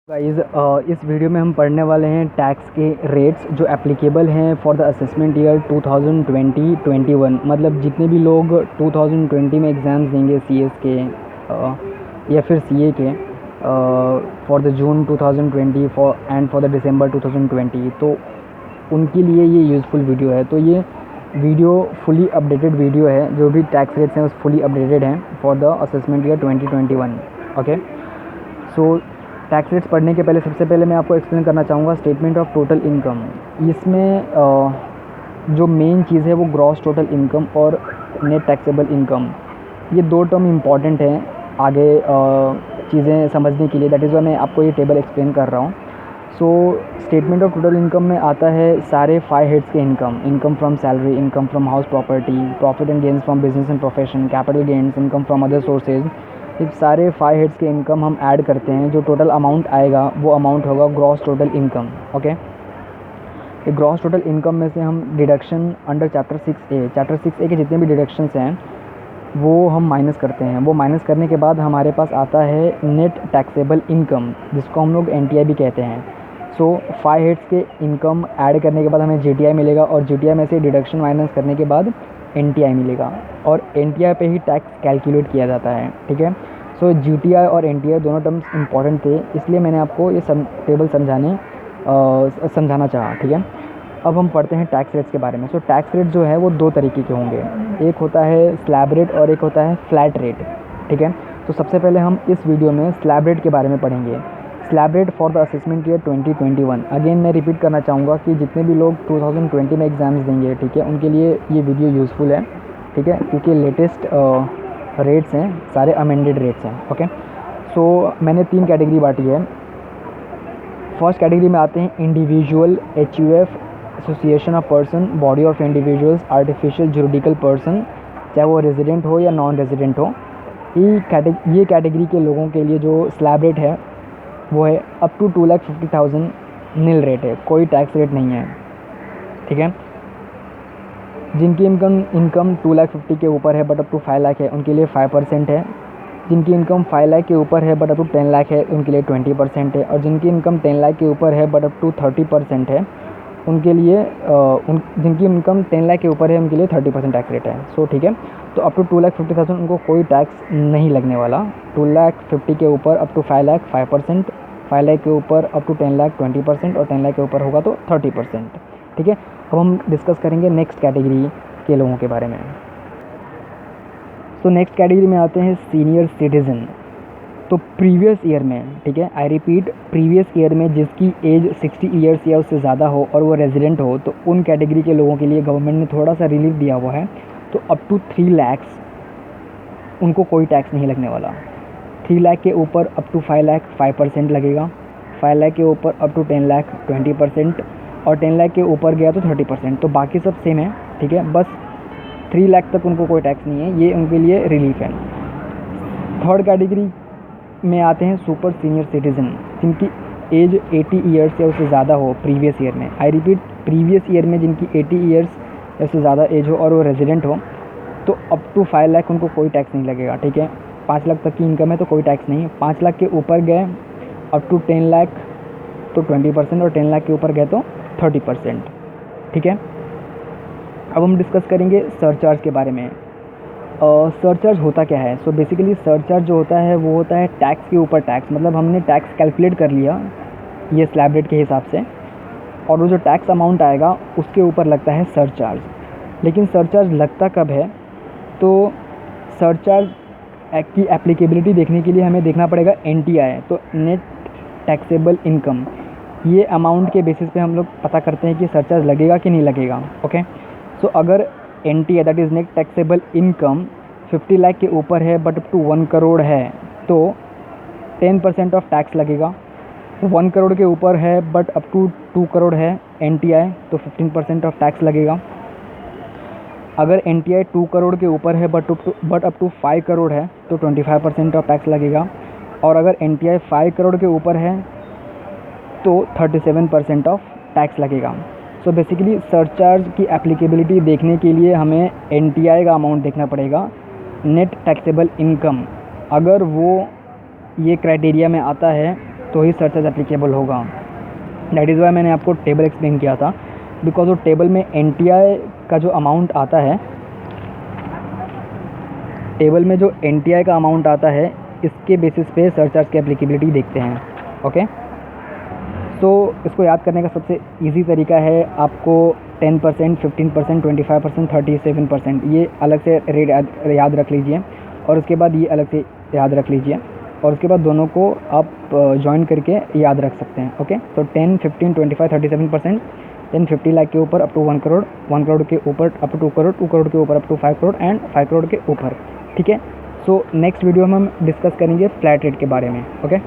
Guys इस video में हम पढ़ने वाले हैं टैक्स के रेट्स जो एप्लीकेबल हैं फॉर द असेसमेंट ईयर 2020-21। मतलब जितने भी लोग 2020 में एग्ज़ाम्स देंगे सीएस के या फिर सीए के for the June 2020 for the दिसंबर 2020, तो उनके लिए ये यूज़फुल वीडियो है। तो ये वीडियो फुली अपडेटेड वीडियो है, जो भी टैक्स रेट्स हैं उस फुली अपडेटेड हैं for the assessment year 2021। Okay, so tax rates पढ़ने के पहले सबसे पहले मैं आपको एक्सप्लेन करना चाहूँगा स्टेटमेंट ऑफ टोटल इनकम। इसमें जो मेन चीज़ है वो ग्रॉस टोटल इनकम और नेट टैक्सेबल इनकम, ये दो टर्म इम्पॉर्टेंट हैं आगे चीज़ें समझने के लिए। दैट इज़ वाई मैं आपको ये टेबल एक्सप्लेन कर रहा हूँ। So statement of total income में आता है सारे 5 हेड्स के income: income from salary, income from house property, profit and gains from business and profession, capital gains, income from other sources. ये सारे 5 हेड्स के इनकम हम ऐड करते हैं, जो टोटल अमाउंट आएगा वो अमाउंट होगा ग्रॉस टोटल इनकम। ओके, ये ग्रॉस टोटल इनकम में से हम डिडक्शन अंडर चैप्टर 6A के जितने भी डिडक्शंस हैं वो हम माइनस करते हैं। वो माइनस करने के बाद हमारे पास आता है नेट टैक्सेबल इनकम, जिसको हम लोग NTI भी कहते हैं। सो 5 हेड्स के इनकम ऐड करने के बाद हमें GTI मिलेगा, और GTI में से डिडक्शन माइनस करने के बाद NTI मिलेगा, और NTI पे ही टैक्स कैलकुलेट किया जाता है। ठीक है, सो GTI और NTI दोनों टर्म्स इंपॉर्टेंट थे, इसलिए मैंने आपको ये टेबल समझाना चाहा। ठीक है, अब हम पढ़ते हैं टैक्स रेट्स के बारे में। सो टैक्स रेट जो है वो दो तरीके के होंगे, एक होता है स्लैब रेट और एक होता है फ्लैट रेट। ठीक है, तो सबसे पहले हम इस वीडियो में स्लैब रेट के बारे में पढ़ेंगे। Slab rate for the assessment year 2021। Again मैं रिपीट करना चाहूँगा कि जितने भी लोग 2020 में एग्ज़ाम्स देंगे, ठीक है, उनके लिए ये वीडियो यूज़फुल है। ठीक है, क्योंकि लेटेस्ट रेट्स हैं, सारे अमेंडेड रेट्स हैं। ओके, सो मैंने 3 कैटेगरी बांटी है। फर्स्ट कैटेगरी में आते हैं individual, HUF association of person, body of individuals, artificial juridical person, चाहे वो रेजिडेंट हो या नॉन रेजिडेंट हो। ये कैटेगरी के लोगों के लिए जो स्लैब रेट है वो है अप टू 2,50,000 नील रेट है, कोई टैक्स रेट नहीं है। ठीक है, जिनकी इनकम 2,50,000 के ऊपर है बट अप टू 5 लाख है, उनके लिए 5% है। जिनकी इनकम 5 लाख के ऊपर है बट अप टू 10 लाख है, उनके लिए 20% है। और जिनकी इनकम 10 लाख के ऊपर है बट अप टू 30% है, उनके लिए जिनकी इनकम 10 लाख के ऊपर है उनके लिए 30% टैक्स रेट है। सो ठीक है, तो अप टू 2,50,000 उनको कोई टैक्स नहीं लगने वाला। 2,50,000 के ऊपर अप टू 5 लाख 5%, 5 लाख के ऊपर अप टू 10 लाख 20%, और 10 लाख के ऊपर होगा तो 30%। ठीक है, अब हम डिस्कस करेंगे नेक्स्ट कैटेगरी के लोगों के बारे में। तो नेक्स्ट कैटेगरी में आते हैं सीनियर सिटीज़न। तो प्रीवियस ईयर में, ठीक है, आई रिपीट, प्रीवियस ईयर में जिसकी एज 60 ईयर्स या उससे ज़्यादा हो और वो रेजिडेंट हो, तो उन कैटेगरी के लोगों के लिए गवर्नमेंट ने थोड़ा सा रिलीफ दिया हुआ है। तो अप टू 3 लाख उनको कोई टैक्स नहीं लगने वाला। 3 लाख के ऊपर अप टू 5 लाख 5% लगेगा, 5 लाख के ऊपर अप टू 10 लाख 20%, और 10 लाख के ऊपर गया तो 30%। तो बाकी सब सेम है। ठीक है, बस 3 लाख तक उनको कोई टैक्स नहीं है, ये उनके लिए रिलीफ है। थर्ड कैटेगरी में आते हैं सुपर सीनियर सिटीज़न, जिनकी एज 80 ईयर्स या उससे ज़्यादा हो प्रीवियस ईयर में। आई रिपीट, प्रीवियस ईयर में जिनकी 80 ईयर्स या उससे ज़्यादा एज हो और वो रेजिडेंट हो, तो अप टू 5 लाख उनको कोई टैक्स नहीं लगेगा। ठीक है, 5 लाख तक की इनकम है तो कोई टैक्स नहीं। 5 लाख के ऊपर गए अप टू 10 लाख तो 20%, और 10 लाख के ऊपर गए तो 30%। ठीक है, अब हम डिस्कस करेंगे सरचार्ज के बारे में। सरचार्ज होता क्या है? सो बेसिकली सरचार्ज जो होता है वो होता है टैक्स के ऊपर टैक्स। मतलब हमने टैक्स कैलकुलेट कर लिया ये स्लैब रेट के हिसाब से, और वो जो टैक्स अमाउंट आएगा उसके ऊपर लगता है सरचार्ज। लेकिन सरचार्ज लगता कब है? तो सरचार्ज की एप्लीकेबिलिटी देखने के लिए हमें देखना पड़ेगा NTI, तो नेट टैक्सेबल इनकम। ये अमाउंट के बेसिस पे हम लोग पता करते हैं कि सरचार्ज लगेगा कि नहीं लगेगा। ओके, सो अगर NTI that is net taxable income 50 lakh के ऊपर है बट अप टू 1 करोड़ है, तो 10% ऑफ टैक्स लगेगा। 1 करोड़ के ऊपर है बट अप टू 2 करोड़ है NTI, तो 15% ऑफ टैक्स लगेगा। अगर NTI 2 करोड़ के ऊपर है बट अप टू 5 करोड़ है तो 25% ऑफ टैक्स लगेगा। और अगर NTI 5 करोड़ के ऊपर है तो 37% ऑफ टैक्स लगेगा। सो बेसिकली सरचार्ज की एप्लीकेबिलिटी देखने के लिए हमें NTI का अमाउंट देखना पड़ेगा, नेट टैक्सेबल इनकम। अगर वो ये क्राइटेरिया में आता है तो ही सरचार्ज एप्लीकेबल होगा। दैट इज़ वाई मैंने आपको टेबल एक्सप्लेन किया था, बिकॉज वो टेबल में NTI का जो अमाउंट आता है, टेबल में जो NTI का अमाउंट आता है, इसके बेसिस पे सरचार्ज की एप्लीकेबिलिटी देखते हैं। ओके, सो इसको याद करने का सबसे इजी तरीका है आपको 10%, 15%, 25%, 37%, ये अलग से रेट याद रख लीजिए, और उसके बाद ये अलग से याद रख लीजिए, और उसके बाद दोनों को आप जॉइन करके याद रख सकते हैं। ओके, तो 10, 15, 25, 37%, देन 50 लाख के ऊपर अप टू 1 करोड़, 1 करोड़ के ऊपर अप टू 2 करोड़, 2 करोड़ के ऊपर up to 5 crore, and 5 crore के ऊपर। ठीक है, सो नेक्स्ट वीडियो में हम डिस्कस करेंगे फ्लैट रेट के बारे में। ओके।